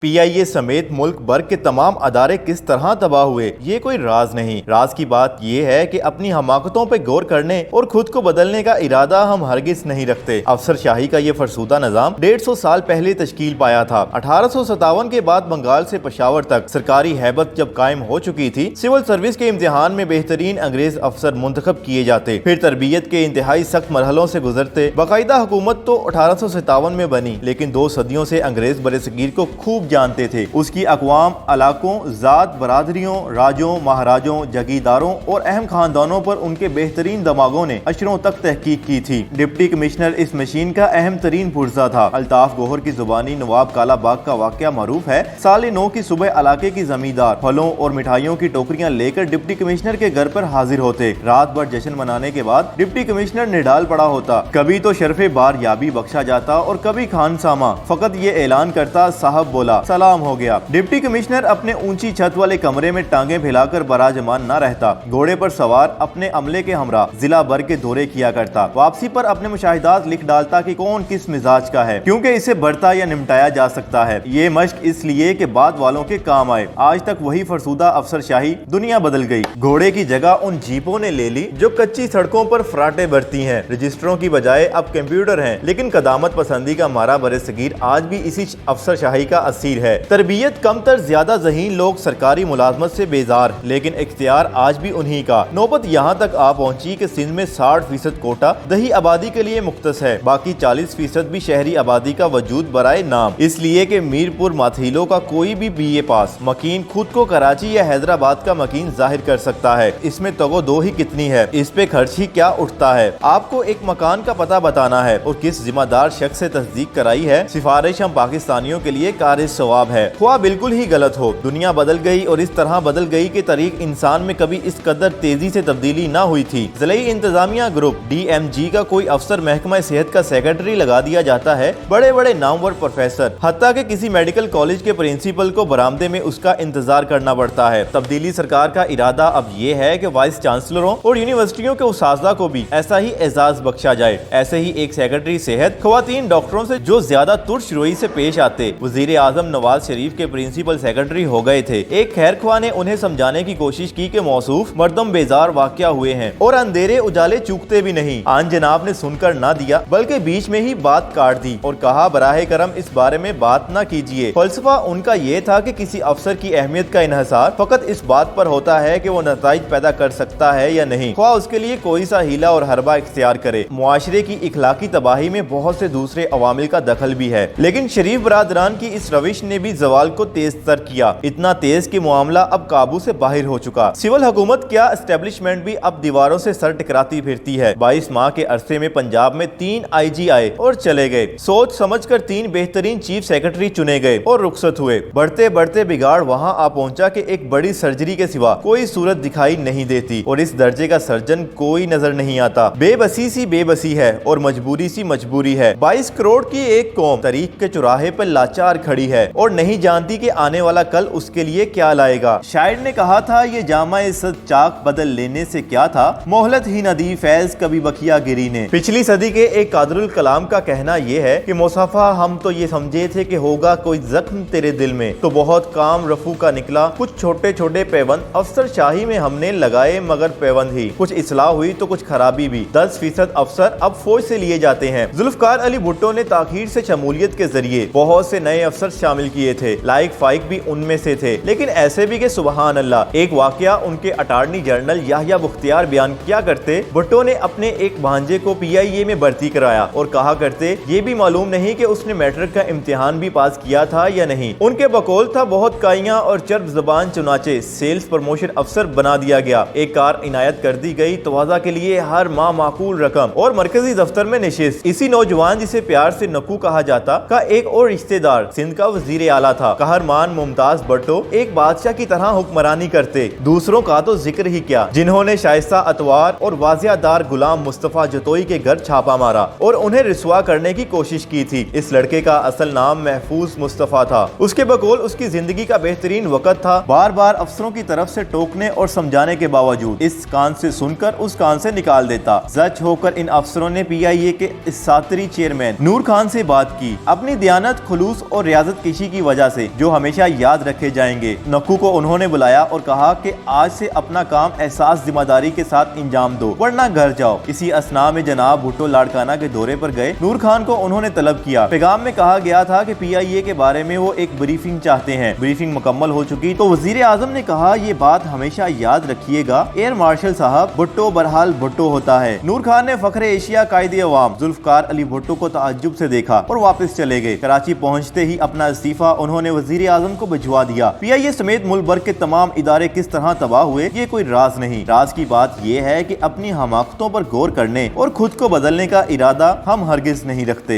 PIA समेत मुल्क भर के तमाम अदारे किस तरह तबाह हुए, ये कोई राज नहीं। राज की बात ये है कि अपनी हमाकतों पे गौर करने और खुद को बदलने का इरादा हम हरगिज नहीं रखते। अफसरशाही का ये फरसूदा निजाम 150 साल पहले तश्कील पाया था। 1857 के बाद बंगाल से पेशावर तक सरकारी हैबत जब कायम हो चुकी थी, सिविल सर्विस के इम्तिहान में बेहतरीन अंग्रेज अफसर मुंतखब किए जाते, फिर तरबियत के इंतहाई सख्त मरहलों से गुजरते। बाकायदा हुकूमत तो 1857 में बनी, लेकिन 2 सदियों से अंग्रेज बरसगीर को खूब जानते थे। उसकी अक़वाम, इलाकों, ज़ात, बरादरियों, राजों, महाराजों, जगीरदारों और अहम खानदानों पर उनके बेहतरीन दमागों ने अशरों तक तहकीक की थी। डिप्टी कमिश्नर इस मशीन का अहम तरीन पुर्जा था। अल्ताफ गोहर की जुबानी नवाब काला बाग का वाक़या मारूफ है। साले 9 की सुबह इलाके की जमींदार फलों और मिठाइयों की टोकरियां लेकर डिप्टी कमिश्नर के घर पर हाजिर होते। रात भर जश्न मनाने के बाद डिप्टी कमिश्नर निडाल पड़ा होता। कभी तो शर्फे बार याबी बख्शा जाता और कभी खानसामा फकत ये ऐलान करता, साहब बोला, सलाम हो गया। डिप्टी कमिश्नर अपने ऊंची छत वाले कमरे में टांगे फैलाकर बराजमान न रहता। घोड़े पर सवार अपने अमले के हमरा जिला भर के दौरे किया करता। वापसी पर अपने मुशाहिदात लिख डालता कि कौन किस मिजाज का है, क्योंकि इसे बढ़ता या निपटाया जा सकता है। ये मश्क इसलिए कि बाद वालों के काम आए। आज तक वही फरसूदा अफसरशाही, दुनिया बदल गई। घोड़े की जगह उन जीपों ने ले ली जो कच्ची सड़कों पर फराटे भरती हैं। रजिस्टरों की बजाय अब कंप्यूटर हैं, लेकिन कदामत पसंदी का मारा बरसगीर आज भी इसी अफसरशाही का असीर है। तरबियत कम तर ज्यादा ज़हीन लोग सरकारी मुलाजमत से बेजार, लेकिन इख्तियार आज भी उन्हीं का। नौबत यहाँ तक आ पहुंची कि सिंध में 60% कोटा दही आबादी के लिए मुख्तस है, बाकी 40% भी शहरी आबादी का वजूद बराए नाम। इसलिए कि मीरपुर माथीलों का कोई भी BA पास मकीन खुद को कराची या हैदराबाद का मकीन जाहिर कर सकता है। इसमें तगो दो ही कितनी है, इस पे खर्च ही क्या उठता है। आपको एक मकान का पता बताना है और किस जिम्मेदार शख्स से तस्दीक कराई है, सिफारिश हम पाकिस्तानियों के लिए कारिज सवाब है। ख्वाह बिल्कुल ही गलत हो। दुनिया बदल गई और इस तरह बदल गई कि तरीक इंसान में कभी इस कदर तेजी से तब्दीली ना हुई थी। ज़िले इंतजामिया ग्रुप DMG का कोई अफसर महकमा सेहत का सेक्रेटरी लगा दिया जाता है। बड़े बड़े नामवर प्रोफेसर, हत्ता कि किसी मेडिकल कॉलेज के प्रिंसिपल को बरामदे में उसका इंतजार करना पड़ता है। तब्दीली सरकार का इरादा अब ये है कि वाइस चांसलरों और यूनिवर्सिटियों के उस्तादा को भी ऐसा ही एजाज बख्शा जाए। ऐसे ही एक सेक्रेटरी सेहत खवातीन डॉक्टरों से जो ज्यादा तुर्श रोई से पेश आते, वजीर आजम नवाज शरीफ के प्रिंसिपल सेक्रेटरी हो गए थे। एक खैरख्वाह ने उन्हें समझाने की कोशिश की कि मौसूफ मर्दम बेजार वाकया हुए हैं और अंधेरे उजाले चूकते भी नहीं। आन जनाब ने सुनकर ना दिया, बल्कि बीच में ही बात काट दी और कहा, बराहे करम इस बारे में बात ना कीजिए। फलसफा उनका ये था कि किसी अफसर की अहमियत का इन्हिसार फकत इस बात पर होता है कि वो नताइज पैदा कर सकता है या नहीं, ख्वाह उसके लिए कोई सा हीला और हरबा इख्तियार करे। मुआशरे की इखलाकी तबाही में बहुत से दूसरे अवामिल का दखल भी है, लेकिन शरीफ बरादरान की इस रविश ने भी जवाल को तेज तर किया। इतना तेज कि मामला अब काबू से बाहर हो चुका। सिविल हुकूमत क्या, एस्टेब्लिशमेंट भी अब दीवारों से सर टकराती फिरती है। 22 माह के अरसे में पंजाब में 3 IG आए और चले गए। सोच समझकर 3 बेहतरीन चीफ सेक्रेटरी चुने गए और रुखसत हुए। बढ़ते बढ़ते बिगाड़ वहां आ पहुंचा कि एक बड़ी सर्जरी के सिवा कोई सूरत दिखाई नहीं देती और इस दर्जे का सर्जन कोई नजर नहीं आता। बेबसी सी बेबसी है और मजबूरी सी मजबूरी है। 22 करोड़ की एक कौम तरीक के चौराहे पर लाचार खड़ी है और नहीं जानती कि आने वाला कल उसके लिए क्या लाएगा। शायर ने कहा था, ये जामा सद चाक बदल लेने से क्या था, मोहलत ही न दी फैज कभी बकिया गिरी ने। पिछली सदी के एक कादरुल कलाम का कहना यह है कि मुसाफा हम तो ये समझे थे कि होगा कोई जख्म तेरे दिल में, तो बहुत काम रफू का निकला, कुछ छोटे छोटे पैबंद अफसर शाही में हमने लगाए मगर पैबंद ही, कुछ इस्लाह हुई तो कुछ खराबी भी। 10% अफसर अब फौज से लिए जाते हैं। जुल्फकार अली भुट्टो ने ताखीर से शमूलियत के जरिए बहुत से नए अफसर शामिल किए थे। लाइक फाइक भी उनमें से थे, लेकिन ऐसे भी कि सुबहान अल्लाह। एक वाकया उनके अटॉर्नी जनरल याह्या बुख्तियार बयान किया करते, भुट्टो ने अपने एक भांजे को PIA में भर्ती कराया और कहा करते, ये भी मालूम नहीं कि उसने मैट्रिक का इम्तिहान भी पास किया था या नहीं। उनके बकौल था, बहुत काइयां और चर्ब जबान चुनाचे सेल्स प्रमोशन अफसर बना दिया गया। एक कार इनायत कर दी गई तवाजा के लिए, हर माह माकूल रकम और मरकजी दफ्तर में निशिस्त। इसी नौजवान जिसे प्यार से नकू कहा जाता का एक और रिश्तेदार सिंध का वजीर आला था। कहरमान मुमताज भुट्टो एक बादशाह की तरह हुक्मरानी करते, दूसरों का तो जिक्र ही क्या, जिन्होंने शाइस्ता अतवार और वाजियादार गुलाम मुस्तफा जतोई के घर छापा मारा और उन्हें रिस्वा करने की कोशिश की थी। इस लड़के का असल नाम महफूज मुस्तफा था। उसके बकौल उसकी जिंदगी का बेहतरीन वक्त था। बार बार अफसरों की तरफ से टोकने और समझाने के बावजूद इस कान से सुनकर उस कान से निकाल देता। जज होकर इन अफसरों ने PIA के इस सातरी चेयरमैन नूर खान से बात की, अपनी दयानत, खुलूस और रियाजत की इसी की वजह से जो हमेशा याद रखे जाएंगे। नक्कू को उन्होंने बुलाया और कहा कि आज से अपना काम एहसास जिम्मेदारी के साथ अंजाम दो वरना घर जाओ। इसी असना में जनाब भुट्टो लाड़काना के दौरे पर गए। नूर खान को उन्होंने तलब किया। पैगाम में कहा गया था कि PIA के बारे में वो एक ब्रीफिंग चाहते हैं। ब्रीफिंग मुकम्मल हो चुकी तो वजीर आजम ने कहा, ये बात हमेशा याद रखिएगा, एयर मार्शल साहब भुट्टो बहरहाल भुट्टो होता है। नूर खान ने फखरे एशिया कायदे अवाम जुल्फकार अली भुट्टो को ताज्जुब से देखा और वापस चले गए। कराची पहुंचते ही अपना इस्तीफा उन्होंने वजीर आजम को भिजवा दिया। PIA समेत मुल्क भर के तमाम इदारे किस तरह तबाह हुए, ये कोई राज नहीं। राज की बात ये है कि अपनी हमाकतों पर गौर करने और खुद को बदलने का इरादा हम हरगिज नहीं रखते।